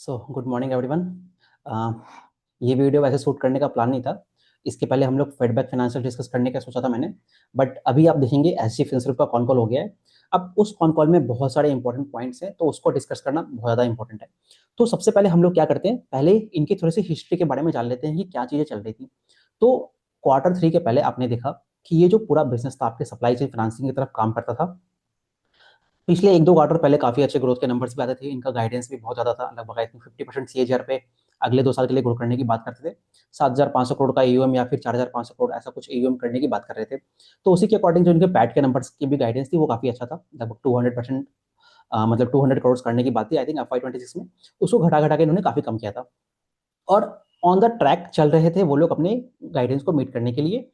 Good morning everyone. ये video वैसे shoot करने का प्लान नहीं था। इसके पहले हम लोग फीडबैक फाइनेंशियल डिस्कस करने का सोचा था मैंने, बट अभी आप देखेंगे एसजी फिनसर्व का कॉन कॉल हो गया है। अब उस कॉन कॉल में बहुत सारे इंपॉर्टेंट पॉइंट्स हैं, तो उसको डिस्कस करना बहुत ज़्यादा इंपॉर्टेंट है। तो सबसे पहले हम लोग क्या करते हैं, पहले इनकी थोड़ी सी हिस्ट्री के बारे में जान लेते हैं कि क्या चीज़ें चल रही थी। तो Q3 के पहले आपने देखा कि ये जो पूरा बिजनेस था आपके सप्लाई चेन फाइनेंसिंग की तरफ काम करता था। पिछले 1-2 क्वार्टर पहले काफ़ी अच्छे ग्रोथ के नंबर्स भी आते थे, इनका गाइडेंस भी बहुत ज़्यादा था, लगभग आई थिंक 50% सीएजीआर पे अगले 2 साल के लिए ग्रो करने की बात करते थे। 7,500 करोड़ का एयूएम या फिर 4,500 करोड़ ऐसा कुछ एयूएम करने की बात कर रहे थे। तो उसी के अकॉर्डिंग जो इनके पैट के नंबर्स की भी गाइडेंस थी वो काफ़ी अच्छा था, लगभग 200%, मतलब 200 करोड़ करने की बात थी आई थिंक FY26 में। उसको घटा-घटा के इन्होंने काफ़ी कम किया था और ऑन द ट्रैक चल रहे थे वो लोग अपने गाइडेंस को मीट करने के लिए।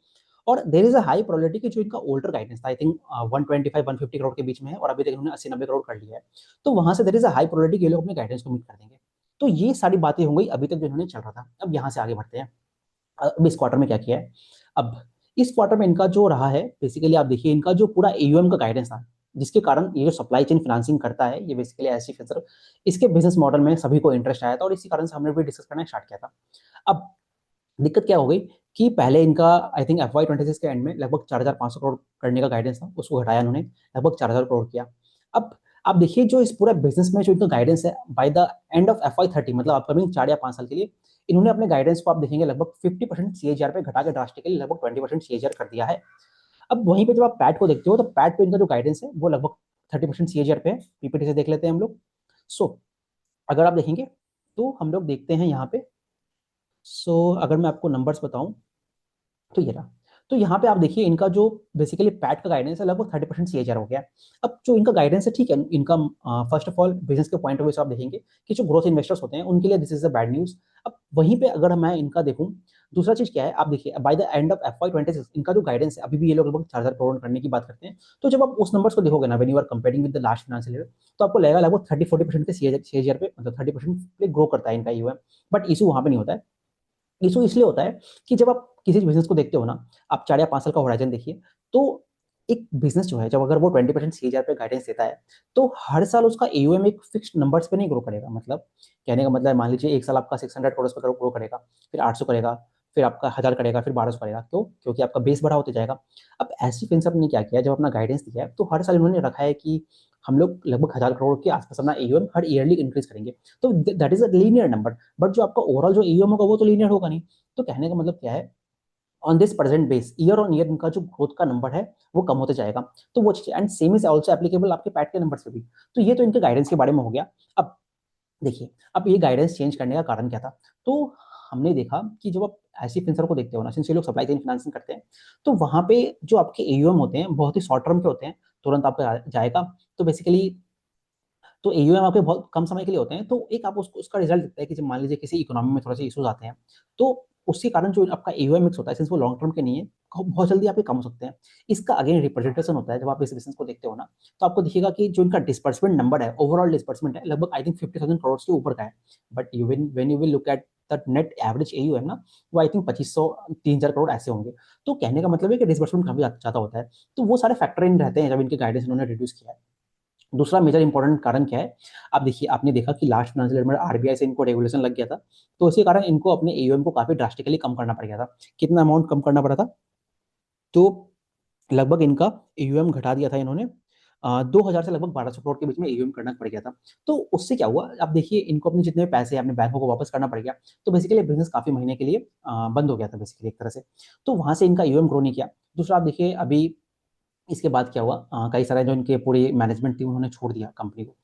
और there is a high probability कि जो इनका ओल्डर गाइडेंस था आई थिंक 125-150 करोड़ के बीच में है और अभी तक इन्होंने 80-90 करोड़ कर लिया है। तो वहां से there is a high probability कि ये लोग अपने गाइडेंस को मीट कर देंगे। तो ये सारी बातें हो गई अभी तक जो इन्होंने चल रहा था। अब यहाँ से आगे बढ़ते हैं। अब इस क्वार्टर में क्या किया है। अब इस क्वार्टर में इनका जो रहा है, बेसिकली आप देखिए इनका जो पूरा एयूएम का गाइडेंस था, जिसके कारण ये जो सप्लाई चेन फाइनेंसिंग करता है ये बेसिकली एससी फिनसर्व, इसके बिजनेस मॉडल में सभी को इंटरेस्ट आया था और इसी कारण से हमने भी डिस्कस करना स्टार्ट किया था। अब दिक्कत क्या हो गई कि पहले इनका आई थिंक FY26 के एंड में लगभग 4,500 करोड़ करने का गाइडेंस था, उसको घटाया उन्होंने, लगभग 4,000 करोड़ किया। अब आप देखिए जो इस पूरा बिजनेस में जो इनका गाइडेंस है by the end of FY30, मतलब अपकमिंग 4 या 5 साल के लिए, इन्होंने अपने गाइडेंस को आप देखेंगे लगभग 50% सीएजीआर पे घटा के ड्रास्टिकली लगभग 20% सीएजीआर कर दिया है। अब वहीं पे जब आप पैट को देखते हो तो पैट पे इनका जो गाइडेंस है वो लगभग 30% सीएजीआर पे है। पीपीटी से देख लेते हैं हम लोग। सो अगर आप देखेंगे तो हम लोग देखते हैं यहाँ पे। अगर मैं आपको नंबर्स बताऊं तो ये रहा। तो यहाँ पे आप देखिए इनका जो बेसिकली पैट का गाइडेंस है लगभग 30% सीएजीआर हो गया। अब जो इनका गाइडेंस है ठीक है, इनका फर्स्ट ऑफ ऑल बिजनेस के पॉइंट ऑफ व्यू से आप देखेंगे कि जो ग्रोथ इन्वेस्टर्स होते हैं उनके लिए this is a bad news. अब वहीं पे अगर मैं इनका देखूं, दूसरा चीज क्या है, आप देखिए by the end of FY26 इनका जो गाइडेंस है, अभी भी ये लोग लगभग 4,000 करोड़ करने की बात करते हैं। तो जब आप उस नंबर्स को देखोगे ना, when you are comparing with the last financial year, तो आपको लगेगा लगभग 30-40% के सीएजीआर पे, मतलब 30% पे ग्रो करता है इनका यूएम। बट इशू वहां पे नहीं होता है। इशू इसलिए होता है कि जब आप किसी बिजनेस को देखते हो ना, आप 4 या 5 साल का होराइजन देखिए, तो एक बिजनेस जो है जब अगर वो 20% सीएजीआर पे गाइडेंस देता है, तो हर साल उसका एयूएम एक फिक्स्ड नंबर्स पे नहीं ग्रो करेगा। मतलब कहने का मतलब है, मान लीजिए एक साल आपका 600 करोड़ पे ग्रो करेगा, फिर 800 करेगा, फिर आपका 1000 करेगा, फिर 1200 करेगा। क्यों? क्योंकि आपका बेस बड़ा होते जाएगा। अब ऐसी फिनसर्व ने क्या किया, जब अपना गाइडेंस दिया है तो हर साल इन्होंने रखा है कि हम लोग लगभग 1000 करोड़ के आसपास अपना एयूएम हर ईयरली इंक्रीज करेंगे। तो that is a linear number. But जो आपका ओवरऑल जो एयूएम होगा वो तो लीनियर होगा नहीं। तो कहने का मतलब क्या है, on this present base year on year इनका जो ग्रोथ का नंबर है वो कम होते जाएगा। तो वो चीज and same is also applicable आपके पैट के नंबर्स पे भी। तो ये तो इनके गाइडेंस के बारे में हो गया। अब देखिए, अब ये गाइडेंस चेंज करने का कारण क्या था। तो हमने देखा कि जब आप ऐसी फिनसर को देखते हो ना, सिंस ये लोग सप्लाई चेन फाइनेंसिंग करते हैं, तो वहां पे जो आपके एयूएम होते हैं बहुत ही शॉर्ट टर्म के होते हैं, तुरंत आपका जाएगा। तो बेसिकली तो एयूएम आपके बहुत कम समय के लिए होते हैं। तो एक आप उसको उसका रिजल्ट दिखता है कि जब मान लीजिए किसी इकोनॉमी में थोड़ा सा इश्यूज आते हैं, तो उसके कारण जो आपका एयूएम मिक्स होता है, सिंस वो लॉन्ग टर्म के नहीं है, बहुत जल्दी आपके कम हो सकते हैं। इसका अगेन रिप्रेजेंटेशन होता है जब आप इस बिजनेस को देखते हो ना, तो आपको दिखेगा कि जो इनका डिस्बर्समेंट नंबर है, ओवरऑल डिस्बर्समेंट है लगभग आई थिंक 50,000 करोड़ के ऊपर का है। But you when you will look at the net average AUM ना, वो आई थिंक 2500 3,000 करोड़ ऐसे होंगे। तो कहने का मतलब है कि डिस्बर्समेंट काफी ज्यादा होता है। तो वो सारे फैक्टर इन रहते हैं जब इनके गाइडेंस इन्होंने रिड्यूस किया है। दूसरा मेजर इंपॉर्टेंट कारण क्या है, आप देखिए आपने देखा कि लास्ट फाइनेंशियल ईयर में आरबीआई से इनको रेगुलेशन लग गया था। तो इसी कारण इनको अपने एयूएम को काफी ड्रास्टिकली कम करना पड़ गया था। कितना अमाउंट कम करना पड़ा था, तो लगभग इनका एयूएम घटा दिया था इन्होंने। 2,000 से लगभग 1,200 करोड़ के बीच में एयूएम करना पड़ गया था। तो उससे क्या हुआ, आप देखिए इनको अपने जितने भी पैसे अपने बैंकों को वापस करना पड़ गया। तो बेसिकली बिजनेस काफी महीने के लिए बंद हो गया था बेसिकली एक तरह से। तो वहां से इनका एयूएम ग्रो नहीं किया। दूसरा आप देखिए अभी इसके बाद क्या हुआ, कई सारे जो इनके पूरी मैनेजमेंट थी उन्होंने छोड़ दिया कंपनी को।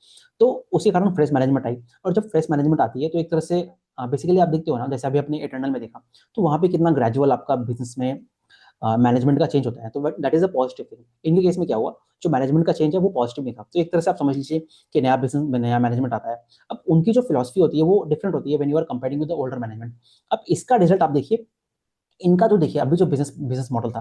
तो उसी कारण फ्रेश मैनेजमेंट आई। और जब फ्रेश मैनेजमेंट आती है तो एक तरह से बेसिकली आप देखते हो ना, जैसे अभी अपने इटर्नल में देखा, तो वहाँ पे कितना ग्रेजुअल आपका बिजनेस में मैनेजमेंट का चेंज होता है। तो that is a positive thing. इनके केस में क्या हुआ, जो मैनेजमेंट का चेंज है वो पॉजिटिव नहीं था। तो एक तरह से आप समझ लीजिए कि नया बिजनेस में नया मैनेजमेंट आता है। अब उनकी जो फिलोसफी होती है वो डिफरेंट होती है when you are comparing with the older management. अब इसका रिजल्ट आप देखिए, इनका तो देखिए अभी जो बिजनेस बिजनेस मॉडल था,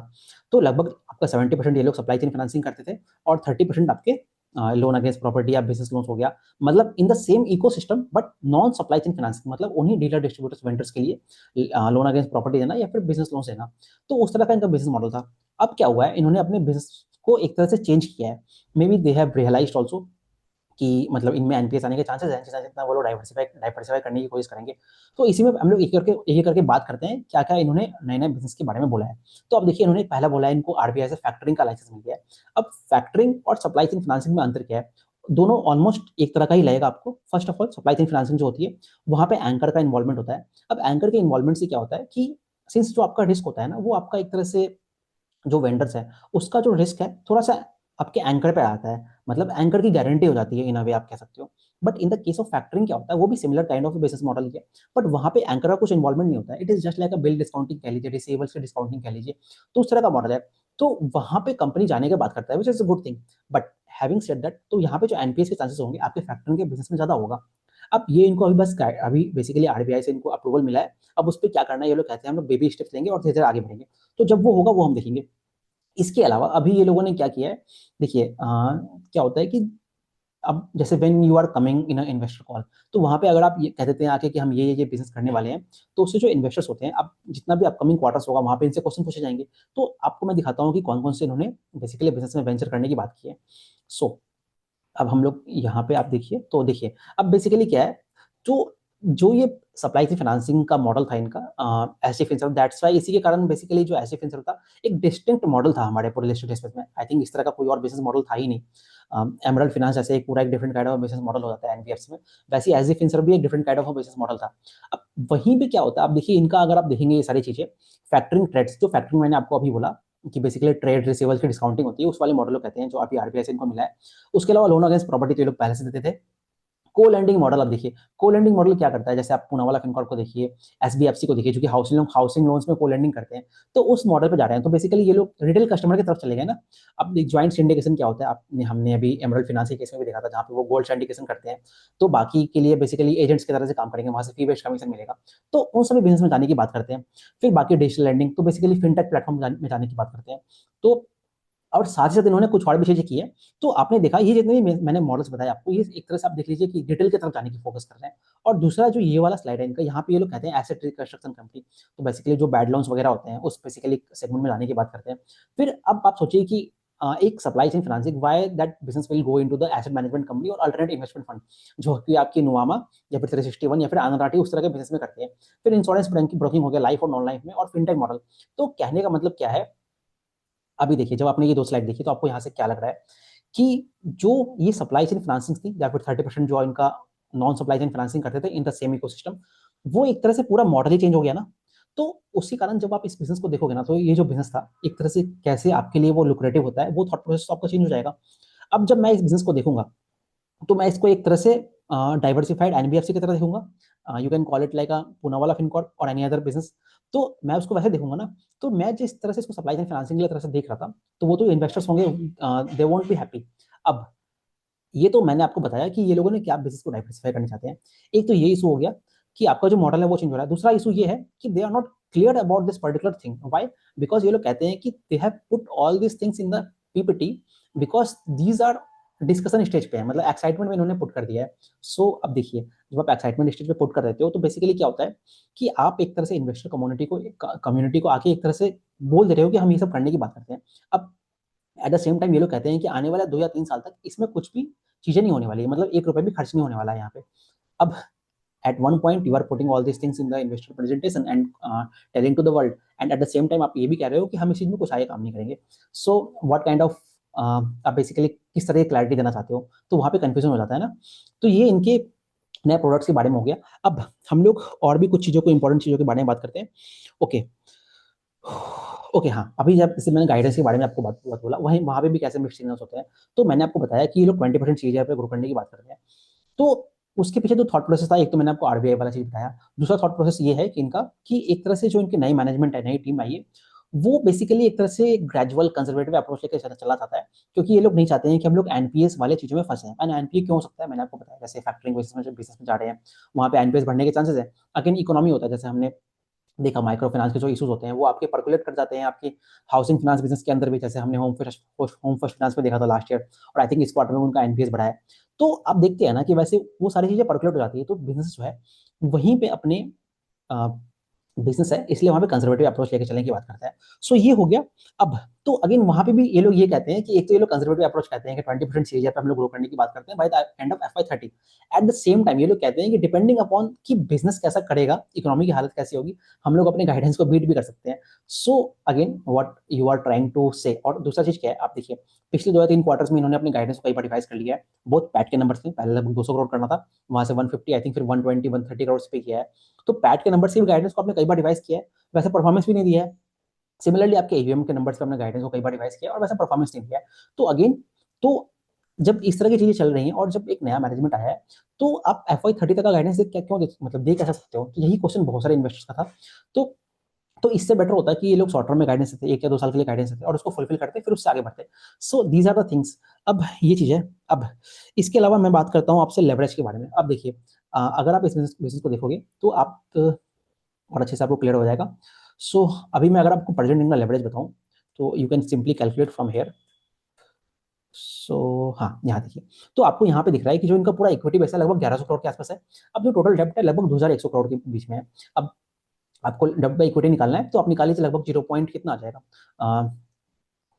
तो लगभग आपका 70% ये लोग सप्लाई चेन फाइनेंसिंग करते थे और 30% आपके लोन अगेंस्ट प्रॉपर्टी या बिजनेस लोन्स हो गया। मतलब in the same ecosystem but non supply chain financing, मतलब उन्हीं डीलर डिस्ट्रीब्यूटर्स वेंडर्स के लिए लोन अगेंस्ट प्रॉपर्टी देना या फिर बिजनेस लोन देना। तो उस तरह का इनका बिजनेस मॉडल था। अब क्या हुआ है, इन्होंने अपने बिजनेस को एक तरह से चेंज किया है। Maybe they have realised also कि मतलब इनमें एनपीएस आने के चांसेस हैं, जितना वो लोग डाइवर्सिफाई करने की कोशिश करेंगे। तो इसी में हम लोग एक एक करके बात करते हैं क्या क्या इन्होंने नए नए बिजनेस के बारे में बोला है। तो अब देखिए, इन्होंने पहला बोला है इनको आरबीआई से फैक्टरिंग का लाइसेंस मिल गया है। अब फैक्टरिंग और सप्लाई चेन फाइनेंसिंग में अंतर क्या है? दोनों ऑलमोस्ट एक तरह का ही लगेगा आपको। First of all, supply chain financing जो होती है, वहां पे एंकर का इन्वॉल्वमेंट होता है। अब एंकर के इन्वॉल्वमेंट से क्या होता है कि सिंस जो आपका रिस्क होता है ना, वो आपका एक तरह से जो वेंडर्स है उसका जो रिस्क है थोड़ा सा आपके एंकर पे आता है, मतलब एंकर की गारंटी हो जाती है इन अ वे, आप कह सकते हो। But in the case of factoring क्या होता है, वो भी similar kind of business model ही है, बट वहां पे एंकर का कुछ इन्वॉल्वमेंट नहीं होता है। It is just like a bill discounting कह लीजिए, रिसीवेबल्स की डिस्काउंटिंग कह लीजिए, तो उस तरह का मॉडल है। तो वहां पे कंपनी जाने की बात करता है, which is a good thing. But having said that, तो यहाँ पे जो एनपीएस के चांसेस होंगे आपके फैक्टरिंग के बिजनेस में ज्यादा होगा। अब ये इनको अभी बस अभी बेसिकली आरबीआई से इनको अप्रूवल मिला है। अब उस पर क्या करना है, ये लोग कहते हैं हम लोग बेबी स्टेप्स लेंगे और धीरे धीरे आगे बढ़ेंगे। तो जब वो होगा वो हम देखेंगे। इसके अलावा अभी ये लोगों ने क्या किया है, देखिए क्या होता है कि अब जैसे when you are coming in a investor call, तो वहां पे अगर आप ये कह देते हैं आके कि हम ये बिजनेस करने वाले हैं, तो उससे जो इन्वेस्टर्स होते हैं, अब जितना भी अपकमिंग क्वार्टर्स होगा वहां पे इनसे क्वेश्चन पूछे जाएंगे। तो आपको मैं दिखाता हूँ कि कौन कौन से इन्होंने बेसिकली बिजनेस में वेंचर करने की बात की है। सो अब हम लोग यहाँ पे आप देखिए, तो देखिए अब बेसिकली क्या है, जो जो ये सप्लाई चेन फाइनेंसिंग का मॉडल था इनका, एसडी फिनसर्व, दैट्स वाई इसी के कारण बेसिकली जो एसडी फिनसर्व था, एक डिस्टिंक्ट मॉडल था हमारे पूरे लिस्टेड स्पेस में। आई थिंक इस तरह का कोई और बिजनेस मॉडल था ही नहीं। एमरल्ड फाइनेंस जैसे एक पूरा एक different kind of business model हो जाता है एनबीएफसी में, वैसे एसडी फिनसर्व भी एक different kind of business model था। अब वहीं पे क्या होता है, आप देखिए इनका, अगर आप देखेंगे ये सारी चीजें, फैक्टरिंग ट्रेड्स, जो फैक्टरिंग मैंने आपको अभी बोला कि बेसिकली ट्रेड रिसीवेबल्स की डिस्काउंटिंग होती है, उस वाले मॉडल को कहते हैं, जो अभी आरबीआई से इनको मिला है। उसके अलावा लोन अगेंस्ट प्रॉपर्टी तो ये लोग पहले से देते थे। को लैंडिंग मॉडल, अब देखिए को लैंडिंग मॉडल क्या करता है, जैसे आप पूनावाला फिनकॉर्प को देखिए, एसबीएफसी को देखिए, जो कि हाउसिंग लोन्स में को लैंडिंग करते हैं, तो उस मॉडल पे जा रहे हैं। तो बेसिकली ये लोग रिटेल कस्टमर की तरफ चले गए ना। अब ज्वाइंट सिंडिकेशन क्या होता है, आपने हमने अभी एमरल्ड फाइनेंस के केस में भी देखा था, जहाँ पे वो गोल्ड सिंडिकेशन करते हैं, तो बाकी के लिए बेसिकली एजेंट्स की तरह से काम करेंगे, वहां से फी बेस्ड कमीशन मिलेगा। तो उन सभी बिजनेस में जाने की बात करते हैं। फिर बाकी डिजिटल लैंडिंग, तो बेसिकली फिनटेक प्लेटफॉर्म में जाने की बात करते हैं। तो और साथ ही साथ इन्होंने कुछ और भी चीजें की है। तो आपने देखा, ये जितने भी मैंने मॉडल्स बताए आपको, ये एक तरह से आप देख लीजिए कि डिटेल की तरफ जाने की फोकस कर रहे हैं। और दूसरा जो ये वाला स्लाइड है इनका, यहाँ पे ये लोग कहते हैं एसेट रिकंस्ट्रक्शन कंपनी, तो बेसिकली जो बैड लोन्स वगैरह होते हैं उस बेसिकली सेगमेंट में जाने की बात करते हैं। फिर अब आप सोचिए कि एक supply chain financing, why that business will go into the asset management company और अल्टरनेट इन्वेस्टमेंट फंड, जो कि आपकी नुवामा या फिर 361 या फिर आनंद उस तरह के बिजनेस में करते हैं। फिर इंश्योरेंस ब्रोकिंग हो गया, लाइफ और नॉन लाइफ में, और फिनटेक मॉडल। तो कहने का मतलब क्या है, अभी देखिए जब आपने ये दो स्लाइड देखी, तो आपको यहाँ से क्या लग रहा है कि जो ये सप्लाई चेन फाइनेंसिंग थी, या फिर 30% जो इनका नॉन सप्लाई चेन फाइनेंसिंग करते थे इन द सेम इकोसिस्टम, वो एक तरह से पूरा मॉडल ही चेंज हो गया ना। तो उसी कारण जब आप इस बिजनेस को देखोगे ना, तो ये जो बिजनेस था एक तरह से कैसे आपके लिए वो लुक्रेटिव होता है, वो थॉट प्रोसेस आपका चेंज हो जाएगा। अब जब मैं इस बिजनेस को देखूंगा, तो मैं इसको एक तरह से डाइवर्सिफाइड एनबीएफसी की तरह देखूंगा। You can call it like a Poonawalla Fincorp और एनी अदर बिजनेस। तो मैं उसको वैसे देखूंगा ना। तो मैं जिस तरह से इसको सप्लाई चेन फाइनेंसिंग की तरह से देख रहा था, तो वो तो इन्वेस्टर्स होंगे, दे वोंट बी हैप्पी। अब ये तो मैंने आपको बताया कि ये लोगों ने क्या बिजनेस को डाइवर्सिफाई करना चाहते हैं। एक तो ये इशू हो गया कि आपका जो मॉडल है वो चेंज हो रहा है। दूसरा इशू ये है कि they are not clear about this particular thing. Why? Because ये लोग कहते हैं कि they have put all this things in the PPT, because these are discussion stage पे है, मतलब एक्साइटमेंट में इन्होंने पुट कर दिया है। सो अब देखिए, जब आप एक्साइटमेंट स्टेज पे पुट कर देते हो, तो बेसिकली क्या होता है कि आप एक तरह से इन्वेस्टर कम्युनिटी को आके एक तरह से बोल दे रहे हो कि हम ये सब करने की बात करते हैं। अब एट द सेम टाइम ये लोग कहते हैं कि आने वाला 2 या 3 साल तक इसमें कुछ भी चीजें नहीं होने वाली है, मतलब 1 रुपए भी खर्च नहीं होने वाला है यहाँ पे। अब at one point you are putting all these things in the investor presentation and telling to the world, and at the same time आप ये भी कह रहे हो कि हम इस चीज में कुछ आगे काम नहीं करेंगे। सो व्हाट काइंड ऑफ आप बेसिकली किस तरह की क्लैरिटी देना चाहते हो, तो वहां पे कंफ्यूजन हो जाता है ना। तो ये इनके नए प्रोडक्ट्स के बारे में हो गया। अब हम लोग और भी कुछ चीजों को, इंपॉर्टेंट चीजों के बारे में बात करते हैं। ओके ओके, हाँ, अभी जब जैसे मैंने गाइडेंस के बारे में आपको बात बोला, वहीं वहां पे भी कैसे मिक्स सिग्नल्स होते हैं। तो मैंने आपको बताया कि ये लोग 20% चीजें पे ग्रो करने की बात करते हैं। तो उसके पीछे जो थॉट प्रोसेस था, एक तो मैंने आपको आरबीआई वाला चीज बताया। दूसरा थॉट प्रोसेस ये है कि इनका, कि एक तरह से जो इनकी नई मैनेजमेंट है, नई टीम आई है, वो बेसिकली एक तरह से ग्रेजुअल कंजर्वेटिव अप्रोच लेकर चला जाता है। क्योंकि ये लोग नहीं चाहते हैं कि हम लोग एनपीएस वाले चीजों में फंसे हैं। एंड एनपीए क्यों हो सकता है, मैंने आपको बताया, जैसे फैक्टरिंग बिजनेस में जा रहे हैं, वहां पे एनपीएस बढ़ने के चांसेस है। अगेन इकोनॉमी होता है, जैसे हमने देखा माइक्रो फाइनेंस के जो इश्यूज होते हैं वो आपके पर्कुलेट कर जाते हैं आपकी हाउसिंग फाइनेंस बिजनेस के अंदर भी, जैसे हमने होम फर्स्ट फाइनेंस में देखा था लास्ट ईयर, और आई थिंक इस क्वार्टर में उनका एनपीएस बढ़ा है। तो आप देखते हैं ना कि वैसे वो सारी चीजें पर्कुलेट हो जाती है, तो बिजनेस जो है वहीं पे अपने बिजनेस है, इसलिए वहाँ पे कंजर्वेटिव अप्रोच लेके चलने की बात करता है। सो ये हो गया। अब तो अगेन वहाँ पे भी ये लोग ये कहते हैं कि एक तो ये लोग कंजर्वेटिव अप्रोच कहते हैं कि 20% सीएजीआर पे हम लोग ग्रो करने की बात करते हैं by the end of FY30। At the same time ये लोग कहते हैं कि डिपेंडिंग अपॉन कि बिजनेस कैसा करेगा, इकोनॉमी की हालत कैसी होगी, हम लोग अपने गाइडेंस को बीट भी कर सकते हैं। So again what you are trying to say. और दूसरा चीज क्या है, आप देखिए पिछले 2 या 3 क्वार्टर्स में इन्होंने अपने गाइडेंस को कई बार रिवाइज कर लिया है। बहुत पैट के नंबर थे, पहले लगभग 200 करोड़ करना था, वहां से 150 आई थिंक, फिर 120 130 करोड़ पे किया है। तो पैट के नंबर से भी गाइडेंस को आपने कई बार रिवाइज किया है, वैसे परफॉर्मेंस भी नहीं दिया है। सिमिलरली आपके एयूएम के नंबर्स पे हमने गाइडेंस को कई बार रिवाइज किया और वैसा परफॉर्मेंस नहीं दिया है। तो अगेन, तो जब इस तरह की चीजें चल रही हैं और जब एक नया मैनेजमेंट आया है, तो आप FY30 तक का गाइडेंस देख क्या क्यों मतलब दे कैसे सकते हो? तो यही क्वेश्चन बहुत सारे इन्वेस्टर्स का था। तो तो इससे बेटर होता है कि ये लोग शॉर्ट टर्म में गाइडेंस देते, 1 या 2 साल के लिए गाइडेंस देते और उसको फुलफिल करते, फिर उससे आगे बढ़ते। So these are the things. अब ये चीज है। अब इसके अलावा मैं बात करता हूँ आपसे लेवरेज के बारे में। अब देखिए, अगर आप इस बिजनेस को देखोगे तो आप और अच्छे से आपको क्लियर हो जाएगा। सो अभी मैं अगर आपको प्रेजेंट इनका लेवरेज बताऊं, तो you can simply calculate from here. So हाँ, यहाँ देखिए, तो आपको यहाँ पे दिख रहा है कि जो इनका पूरा इक्विटी बेस है लगभग 1100 करोड़ के आसपास है। अब जो टोटल डेप्ट है लगभग 2100 करोड़ के बीच में है। अब आपको डेप्ट बाई इक्विटी निकालना है, तो आप निकालिए, लगभग 0 पॉइंट कितना आ जाएगा,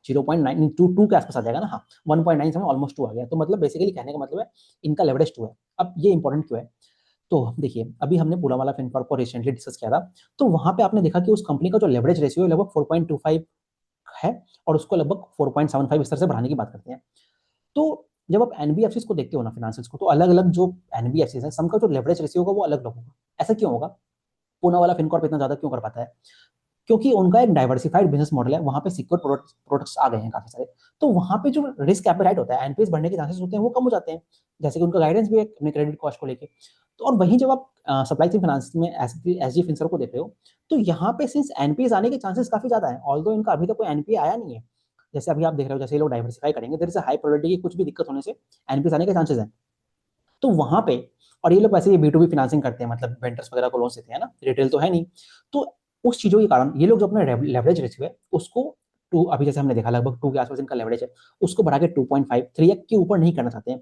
0.9 के आसपास आ जाएगा ना। हाँ, 1.9 ऑलमोस्ट 2 आ गया। तो मतलब बेसिकली कहने का मतलब है इनका लेवरेज 2 है। अब ये इंपॉर्टेंट क्यों है? तो देखिए, अभी हमने पूनावाला फिनकॉर्प को रिसेंटली डिस्कस किया था, तो वहां पे आपने देखा कि उस कंपनी का जो लेवरेज रेशियो है लगभग 4.25 है, और उसको लगभग 4.75 इस तरह से बढ़ाने की बात करते हैं। तो जब आप एनबीएफसी को देखते हो ना, फाइनेंशियल्स को, तो अलग अलग जो एनबीएफसी है सबका जो लेवरेज रेशियो होगा वो अलग अलग होगा। ऐसा क्यों होगा? पूनावाला फिनकॉर्प इतना ज्यादा क्यों कर पाता है? क्योंकि उनका एक डाइवर्सिफाइड बिजनेस मॉडल है, वहां पे सिक्योर प्रोडक्ट्स आ गए हैं काफी सारे। तो वहां पे जो रिस्क एपेटाइट होता है, एनपीएस बढ़ने के चांसेस होते हैं, वो कम हो जाते हैं। जैसे कि उनका गाइडेंस भी है अपने क्रेडिट कॉस्ट को लेके। तो और वहीं जब आप सप्लाई चेन फाइनेंस में एसजी फिनसर को देख रहे हो, तो यहाँ पे सिंस एनपीएस आने के चांसेस काफी ज्यादा है, ऑल्दो इनका अभी तक कोई एनपीए आया नहीं है। जैसे अभी आप देख रहे हो, जैसे ये लोग डाइवर्सिफाई करेंगे, there is a high probability की कुछ भी दिक्कत होने से एनपीएस आने के चांसेस हैं। तो वहां पे, और ये लोग वैसे ये B2B फाइनेंसिंग करते हैं, मतलब वेंडर्स वगैरह को लोन देते हैं ना, रिटेल तो है नहीं। तो उस चीजों के कारण ये लोग जो अपना लेवरेज रेशियो है उसको टू, अभी जैसे हमने देखा लगभग 2 के आसपास इनका लेवरेज है, उसको बढ़ा के 2.5 3x के ऊपर नहीं करना चाहते हैं।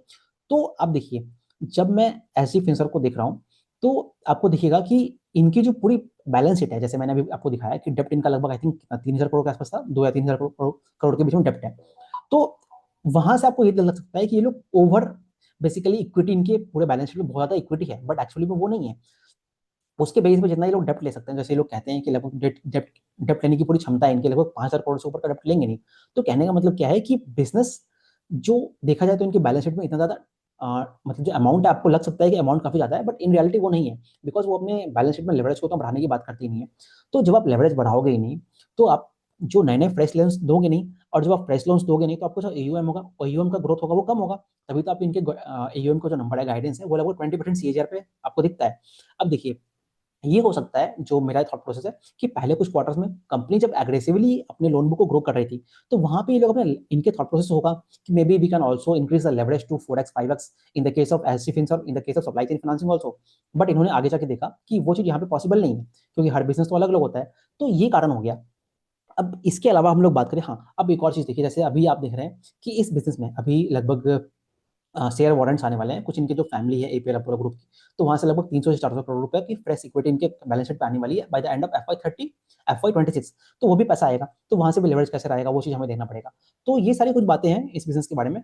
तो अब देखिए, जब मैं ऐसी फिनसर को देख रहा हूँ, तो आपको दिखेगा कि इनकी जो पूरी बैलेंस शीट है, जैसे मैंने अभी आपको दिखाया कि डेप्ट इनका लगभग आई थिंक 3000 करोड़ के आसपास था, 2 या 3000 करोड़ के बीच में डेप्ट है। तो वहां से आपको ये लग सकता है कि ये लोग ओवर, बेसिकली इक्विटी, इनके पूरे बैलेंस शीट में बहुत ज्यादा इक्विटी है, बट एक्चुअली में वो नहीं है। उसके बेस पे जितना ये लोग डेप्ट ले सकते हैं, जैसे ये लोग कहते हैं कि लगभग डेप्ट लेने की पूरी क्षमता है इनके, लगभग 5000 करोड़ से ऊपर का डेप्ट लेंगे नहीं। तो कहने का मतलब क्या है कि बिजनेस जो देखा जाए तो इनके बैलेंस शीट में इतना ज्यादा मतलब जो अमाउंट है, आपको लग सकता है कि अमाउंट काफी ज्यादा है, बट इन रियलिटी वो नहीं है। बिकॉज वो अपने बैलेंस शीट में लेवरेज को तो बढ़ाने की बात करती ही नहीं है। तो जब आप लेवरेज बढ़ाओगे ही नहीं, तो आप जो नए नए फ्रेश लोन्स दोगे नहीं, और जब आप फ्रेश लोन्स दोगे नहीं, तो आपको जो एयूएम होगा, एयूएम का ग्रोथ होगा वो कम होगा। तभी तो आप इनके एयूएम का जो नंबर है, गाइडेंस है, वो लगभग 20% सीएजीआर पे आपको दिखता है। अब देखिए, ये हो सकता है, जो मेरा थॉट प्रोसेस है, कि पहले कुछ क्वार्टर्स में कंपनी जब एग्रेसिवली अपने लोन बुक को ग्रो कर रही थी, तो वहां पे ये लोग अपने, इनके थॉट प्रोसेस होगा कि may be we can also increase the leverage to 4x 5x in the case of SC fins और in the case of supply chain financing also. But इन्होंने आगे जाके देखा कि वो चीज यहाँ पे पॉसिबल नहीं है, क्योंकि हर बिजनेस तो अलग अलग होता है। तो ये कारण हो गया। अब इसके अलावा हम लोग बात करें, हाँ, अब एक और चीज देखिए, जैसे अभी आप देख रहे हैं कि इस बिजनेस में अभी लगभग शेयर वारंट्स आने वाले हैं कुछ, इनकी जो फैमिली है एपीएल अपोलो ग्रुप की, तो वहां से लगभग 300 से 400 करोड़ रुपए की फ्रेश इक्विटी इनके बैलेंस शीट पे आने वाली है by the end of FY30 FY26। तो वो भी पैसा आएगा, तो वहां से भी लेवरेज कैसे रहेगा वो चीज हमें देखना पड़ेगा। तो ये सारी कुछ बातें हैं इस बिजनेस के बारे में।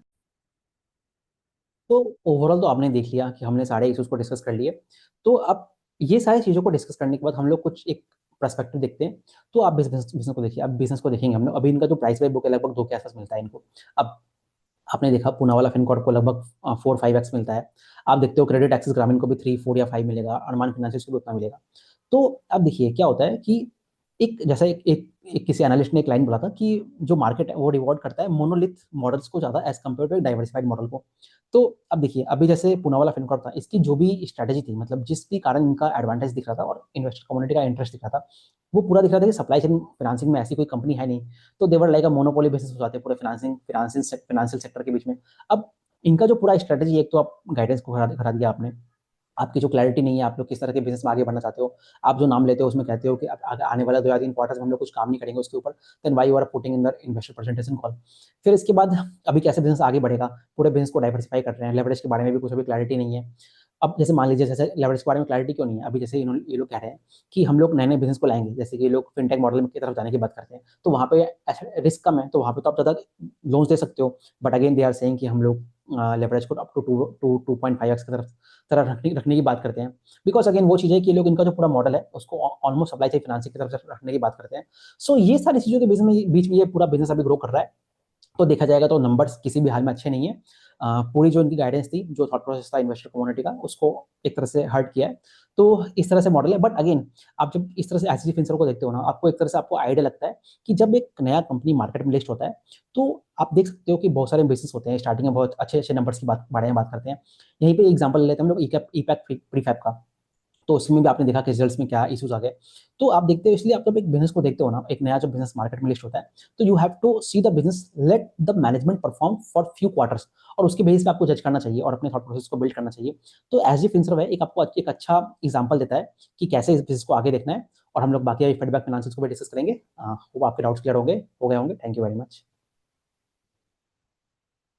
तो ओवरऑल तो आपने देख लिया कि हमने सारे इश्यूज को डिस्कस कर लिए। तो अब ये सारी चीजों को डिस्कस करने के बाद हम लोग कुछ एक पर्सपेक्टिव देखते हैं। तो आप बिजनेस को देखिए, अब बिजनेस को देखेंगे हम लोग। अभी इनका जो प्राइस बाई बुक है लगभग 2 के आसपास मिलता है इनको। अब आपने देखा पूनावाला फिनकॉर्प को लगभग 4-5x मिलता है। आप देखते हो क्रेडिट एक्सिस ग्रामीण को भी 3-4 या 5 मिलेगा, अरमान फाइनेंशियल को भी उतना मिलेगा। तो अब देखिए क्या होता है कि एक जैसा एक किसी एनालिस्ट ने एक लाइन बोला था कि जो मार्केट है वो रिवॉर्ड करता है मोनोलिथ मॉडल्स को ज्यादा एज कम्पेयर टू एक डाइवर्सिफाइड मॉडल को। तो अब देखिए, अभी जैसे पूनावाला फिनकॉर्प था, इसकी जो भी स्ट्रेटेजी थी, मतलब जिस भी कारण इनका एडवांटेज दिख रहा था और इन्वेस्टर कम्युनिटी का इंटरेस्ट दिख रहा था, वो पूरा दिख रहा था कि सप्लाई चेन फाइनेंसिंग में ऐसी कोई कंपनी है नहीं। तो देवर लाइक अ मोनोपोली बिजनेस हो जाते हैं पूरे फाइनेंशियल सेक्टर के बीच में। अब इनका जो पूरा स्ट्रेटेजी, एक तो आप गाइडेंस को हरा दिया आपने, आपकी जो क्लैरिटी नहीं है, आप लोग किस तरह के बिजनेस में आगे बढ़ना चाहते हो, आप जो नाम लेते हो उसमें कहते हो कि आने वाला 2 या 3 क्वार्टर्स में हम लोग कुछ काम नहीं करेंगे उसके ऊपर, then why you are putting in the investor presentation call. फिर इसके बाद अभी कैसे बिजनेस आगे बढ़ेगा, पूरे बिजनेस को डाइवर्सिफाई कर रहे हैं, लेवरेज के बारे में भी कुछ अभी क्लैरिटी नहीं है। अब जैसे मान लीजिए, जैसे लेवरेज के बारे में क्लैरिटी क्यों नहीं है अभी, जैसे इन्होंने ये लोग कह रहे हैं कि हम लोग नए नए बिजनेस को लाएंगे, जैसे कि ये लोग फिनटेक मॉडल की तरफ जाने की बात करते हैं, तो वहाँ पे रिस्क कम है, तो वहाँ पे तो आप ज़्यादा लोन्स दे सकते हो। But again they are saying कि हम लोग लेवरेज को अप टू 2.5x की तरफ रखने की बात करते हैं। बिकॉज अगेन वो चीज़ है कि ये लोग, इनका जो पूरा मॉडल है उसको ऑलमोस्ट सप्लाई साइड फाइनेंसिंग की तरफ रखने की बात करते हैं। सो ये सारी चीज़ों के बीच में ये पूरा बिजनेस अभी ग्रो कर रहा है। तो देखा जाएगा तो नंबर्स किसी भी हाल में अच्छे नहीं है। पूरी जो इनकी गाइडेंस थी, जो थॉट प्रोसेस था इन्वेस्टर कम्युनिटी का, उसको एक तरह से हर्ट किया है। तो इस तरह से मॉडल है। बट अगेन आप जब इस तरह से एसएससी फिनसर्व को देखते हो ना, आपको एक तरह से आपको आइडिया लगता है कि जब एक नया कंपनी मार्केट में लिस्ट होता है, तो आप देख सकते हो कि बहुत सारे बिजनेस होते हैं, स्टार्टिंग में बहुत अच्छे अच्छे नंबर्स की बारे में बात करते हैं। यहीं पे एग्जांपल ले लेते हैं हम लोग ईपैक प्रीफैब का। तो उसमें भी आपने देखा कि रिजल्ट्स में क्या इश्यूज आ गए। तो आप देखते हो, इसलिए आप जब एक बिजनेस को देखते हो ना, एक नया जब बिजनेस मार्केट में लिस्ट होता है, तो you have to see the business, let the management perform for few quarters, और उसके बेसिस पे आपको जज करना चाहिए और अपने थॉट प्रोसेस को बिल्ड करना चाहिए। तो एस जी फिनसर्व है, एक आपको एक अच्छा एग्जाम्पल देता है कि कैसे इस बिजनेस को आगे देखना है। और हम लोग बाकी फीडबैक फाइनेंशियल को भी डिस्कस करेंगे। वो आपके डाउट्स क्लियर हो गए होंगे। Thank you very much.